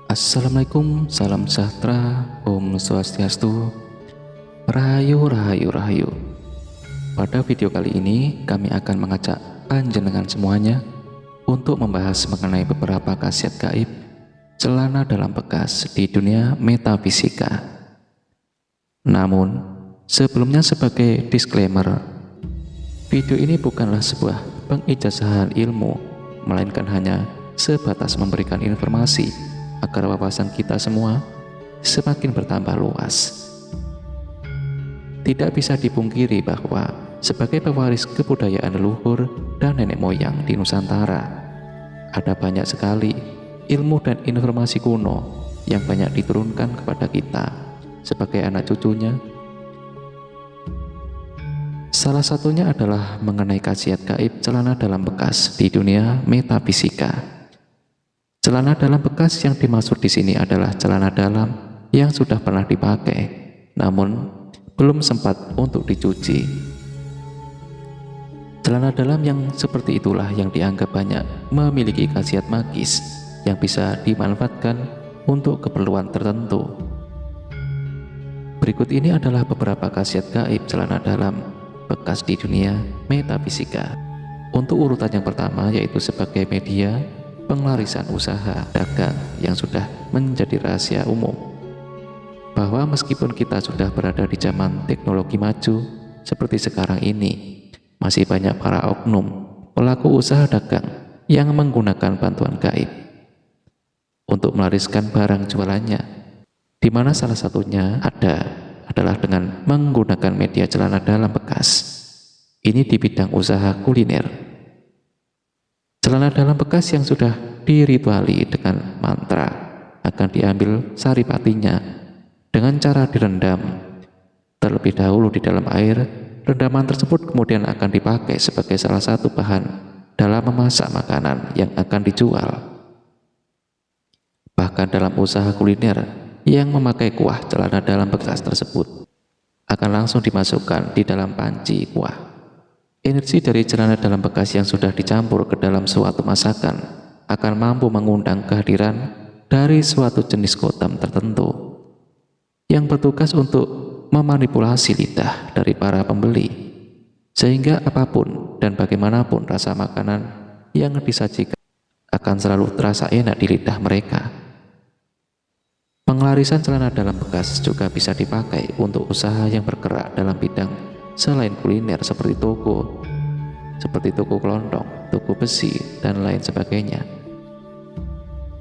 Assalamualaikum, salam sejahtera, Om Swastiastu, Rahayu, Rahayu, Rahayu. Pada video kali ini, kami akan mengajak panjenengan semuanya untuk membahas mengenai beberapa khasiat gaib celana dalam bekas di dunia metafisika. Namun, sebelumnya sebagai disclaimer, video ini bukanlah sebuah pengijazahan ilmu, melainkan hanya sebatas memberikan informasi agar wawasan kita semua semakin bertambah luas. Tidak bisa dipungkiri bahwa sebagai pewaris kebudayaan leluhur dan nenek moyang di Nusantara, ada banyak sekali ilmu dan informasi kuno yang banyak diturunkan kepada kita sebagai anak cucunya. Salah satunya adalah mengenai khasiat gaib celana dalam bekas di dunia metafisika. Celana dalam bekas yang dimaksud di sini adalah celana dalam yang sudah pernah dipakai, namun belum sempat untuk dicuci. Celana dalam yang seperti itulah yang dianggap banyak memiliki khasiat magis yang bisa dimanfaatkan untuk keperluan tertentu. Berikut ini adalah beberapa khasiat gaib celana dalam bekas di dunia metafisika. Untuk urutan yang pertama yaitu sebagai media penglarisan usaha dagang yang sudah menjadi rahasia umum, bahwa meskipun kita sudah berada di zaman teknologi maju seperti sekarang ini, masih banyak para oknum pelaku usaha dagang yang menggunakan bantuan gaib untuk melariskan barang jualannya, di mana salah satunya adalah dengan menggunakan media celana dalam bekas. Ini di bidang usaha kuliner. Celana dalam bekas yang sudah dirituali dengan mantra akan diambil saripatinya dengan cara direndam terlebih dahulu di dalam air. Rendaman tersebut kemudian akan dipakai sebagai salah satu bahan dalam memasak makanan yang akan dijual. Bahkan dalam usaha kuliner yang memakai kuah celana dalam bekas tersebut akan langsung dimasukkan di dalam panci kuah. Energi dari celana dalam bekas yang sudah dicampur ke dalam suatu masakan akan mampu mengundang kehadiran dari suatu jenis gotam tertentu yang bertugas untuk memanipulasi lidah dari para pembeli, sehingga apapun dan bagaimanapun rasa makanan yang disajikan akan selalu terasa enak di lidah mereka. Penglarisan celana dalam bekas juga bisa dipakai untuk usaha yang bergerak dalam bidang selain kuliner seperti toko kelontong, toko besi, dan lain sebagainya.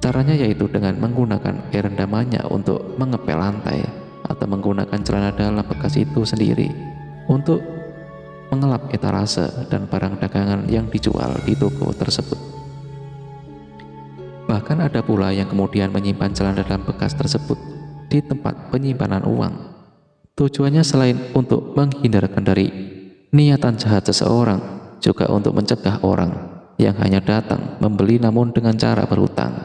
Caranya yaitu dengan menggunakan air rendamannya untuk mengepel lantai atau menggunakan celana dalam bekas itu sendiri untuk mengelap etalase dan barang dagangan yang dijual di toko tersebut. Bahkan ada pula yang kemudian menyimpan celana dalam bekas tersebut di tempat penyimpanan uang. Tujuannya selain untuk menghindarkan dari niatan jahat seseorang, juga untuk mencegah orang yang hanya datang membeli namun dengan cara berhutang.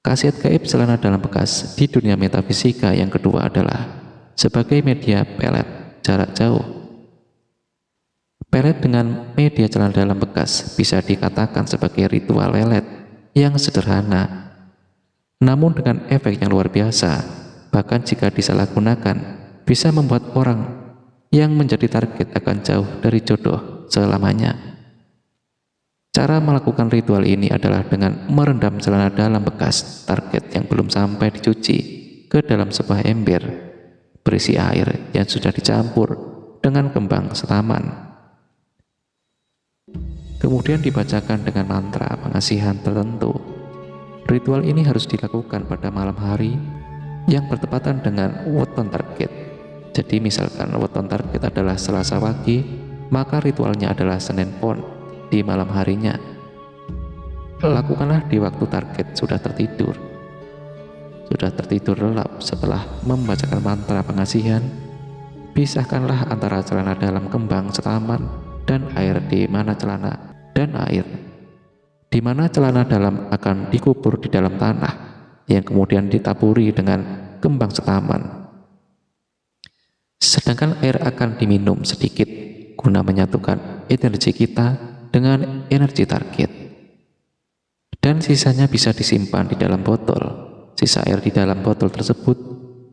Khasiat gaib celana dalam bekas di dunia metafisika yang kedua adalah sebagai media pelet jarak jauh. Pelet dengan media celana dalam bekas bisa dikatakan sebagai ritual lelet yang sederhana, namun dengan efek yang luar biasa. Bahkan jika disalahgunakan, bisa membuat orang yang menjadi target akan jauh dari jodoh selamanya. Cara melakukan ritual ini adalah dengan merendam celana dalam bekas target yang belum sampai dicuci ke dalam sebuah ember berisi air yang sudah dicampur dengan kembang setaman. Kemudian dibacakan dengan mantra pengasihan tertentu. Ritual ini harus dilakukan pada malam hari yang bertepatan dengan weton target. Jadi misalkan weton target adalah Selasa pagi, maka ritualnya adalah Senin Pon di malam harinya. Lakukanlah di waktu target sudah tertidur lelap. Setelah membacakan mantra pengasihan, pisahkanlah antara celana dalam kembang setaman dan air di mana celana dalam akan dikubur di dalam tanah yang kemudian ditaburi dengan kembang setaman. Sedangkan air akan diminum sedikit guna menyatukan energi kita dengan energi target. dan sisanya bisa disimpan di dalam botol. Sisa air di dalam botol tersebut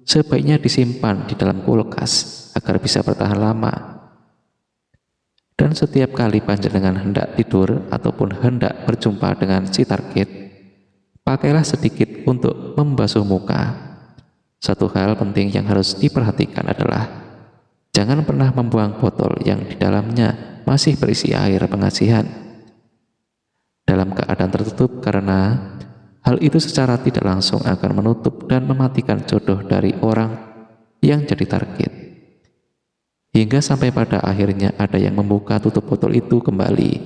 sebaiknya disimpan di dalam kulkas agar bisa bertahan lama. Dan setiap kali panjenengan hendak tidur ataupun hendak berjumpa dengan si target, pakailah sedikit untuk membasuh muka. Satu hal penting yang harus diperhatikan adalah jangan pernah membuang botol yang di dalamnya masih berisi air pengasihan dalam keadaan tertutup, karena hal itu secara tidak langsung akan menutup dan mematikan jodoh dari orang yang jadi target. Hingga sampai pada akhirnya ada yang membuka tutup botol itu kembali.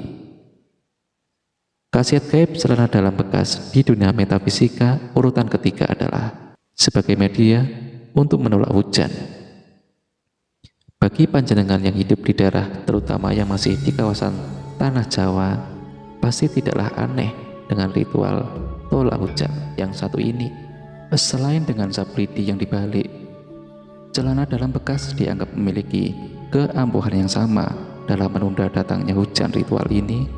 Khasiat gaib celana dalam bekas di dunia metafisika urutan ketiga adalah sebagai media untuk menolak hujan. Bagi panjenengan yang hidup di daerah terutama yang masih di kawasan tanah Jawa, pasti tidaklah aneh dengan ritual tolak hujan yang satu ini. Selain dengan sapridi yang dibalik, celana dalam bekas dianggap memiliki keampuhan yang sama dalam menunda datangnya hujan. Ritual ini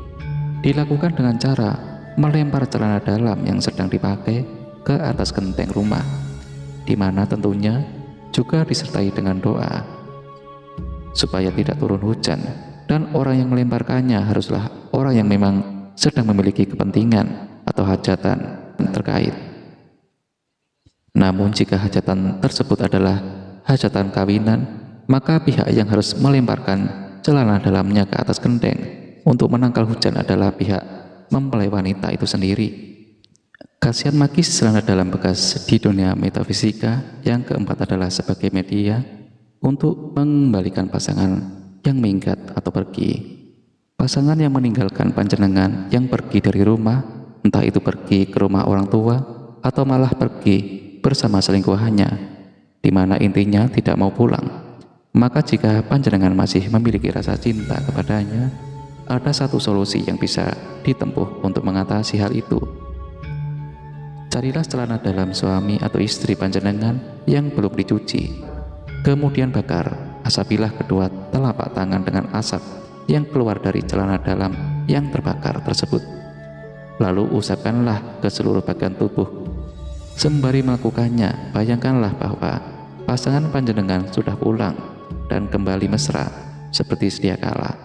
dilakukan dengan cara melempar celana dalam yang sedang dipakai ke atas genteng rumah, di mana tentunya juga disertai dengan doa supaya tidak turun hujan, dan orang yang melemparkannya haruslah orang yang memang sedang memiliki kepentingan atau hajatan terkait. Namun jika hajatan tersebut adalah hajatan kawinan, maka pihak yang harus melemparkan celana dalamnya ke atas genteng untuk menangkal hujan adalah pihak mempelai wanita itu sendiri. Khasiat magis celana dalam bekas di dunia metafisika yang keempat adalah sebagai media untuk mengembalikan pasangan yang minggat atau pergi. Pasangan yang meninggalkan panjenengan yang pergi dari rumah, entah itu pergi ke rumah orang tua atau malah pergi bersama selingkuhannya, di mana intinya tidak mau pulang. Maka jika panjenengan masih memiliki rasa cinta kepadanya, ada satu solusi yang bisa ditempuh untuk mengatasi hal itu. Carilah celana dalam suami atau istri panjenengan yang belum dicuci, kemudian bakar, asapilah kedua telapak tangan dengan asap yang keluar dari celana dalam yang terbakar tersebut. Lalu usapkanlah ke seluruh bagian tubuh. Sembari melakukannya, bayangkanlah bahwa pasangan panjenengan sudah pulang dan kembali mesra seperti sedia kala.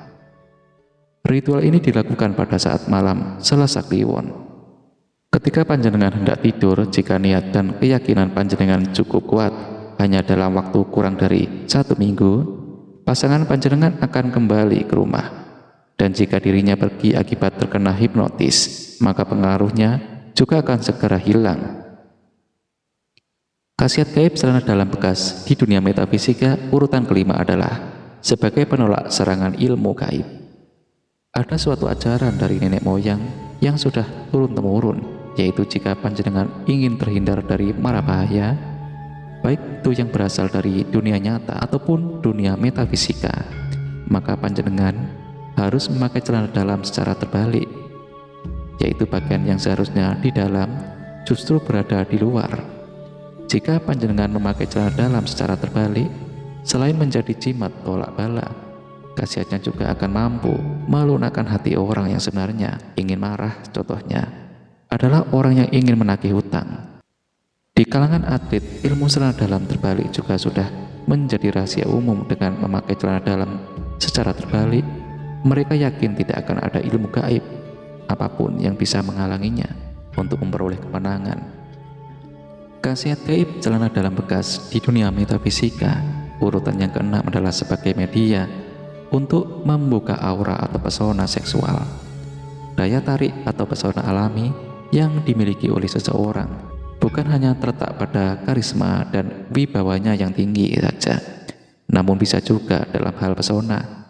Ritual ini dilakukan pada saat malam Selasa Kliwon. Ketika panjenengan hendak tidur, jika niat dan keyakinan panjenengan cukup kuat, hanya dalam waktu kurang dari 1 minggu, pasangan panjenengan akan kembali ke rumah. Dan jika dirinya pergi akibat terkena hipnotis, maka pengaruhnya juga akan segera hilang. Khasiat gaib celana dalam bekas di dunia metafisika urutan kelima adalah sebagai penolak serangan ilmu gaib. Ada suatu ajaran dari nenek moyang yang sudah turun-temurun, yaitu jika panjenengan ingin terhindar dari mara bahaya, baik itu yang berasal dari dunia nyata ataupun dunia metafisika, maka panjenengan harus memakai celana dalam secara terbalik, yaitu bagian yang seharusnya di dalam justru berada di luar. Jika panjenengan memakai celana dalam secara terbalik, selain menjadi jimat tolak bala, khasiatnya juga akan mampu melunakkan hati orang yang sebenarnya ingin marah. Contohnya adalah orang yang ingin menagih hutang. Di kalangan atlet, ilmu celana dalam terbalik juga sudah menjadi rahasia umum. Dengan memakai celana dalam secara terbalik, mereka yakin tidak akan ada ilmu gaib apapun yang bisa menghalanginya untuk memperoleh kemenangan. Khasiat gaib celana dalam bekas di dunia metafisika urutan yang keenam adalah sebagai media untuk membuka aura atau pesona seksual. Daya tarik atau pesona alami yang dimiliki oleh seseorang bukan hanya terletak pada karisma dan wibawanya yang tinggi saja, namun bisa juga dalam hal pesona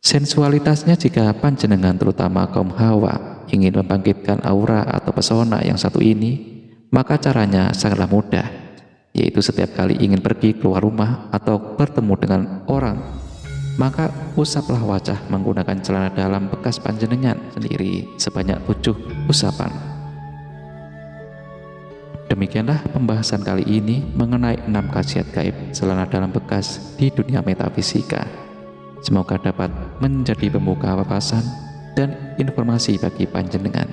sensualitasnya. Jika panjenengan terutama kaum hawa ingin membangkitkan aura atau pesona yang satu ini, maka caranya sangatlah mudah, yaitu setiap kali ingin pergi keluar rumah atau bertemu dengan orang, maka usaplah wajah menggunakan celana dalam bekas panjenengan sendiri sebanyak 7 usapan. Demikianlah pembahasan kali ini mengenai 6 khasiat gaib celana dalam bekas di dunia metafisika. Semoga dapat menjadi pembuka wawasan dan informasi bagi panjenengan.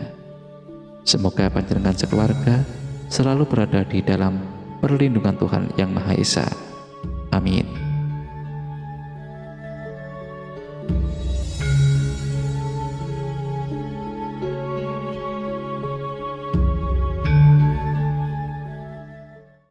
Semoga panjenengan sekeluarga selalu berada di dalam perlindungan Tuhan Yang Maha Esa. Amin.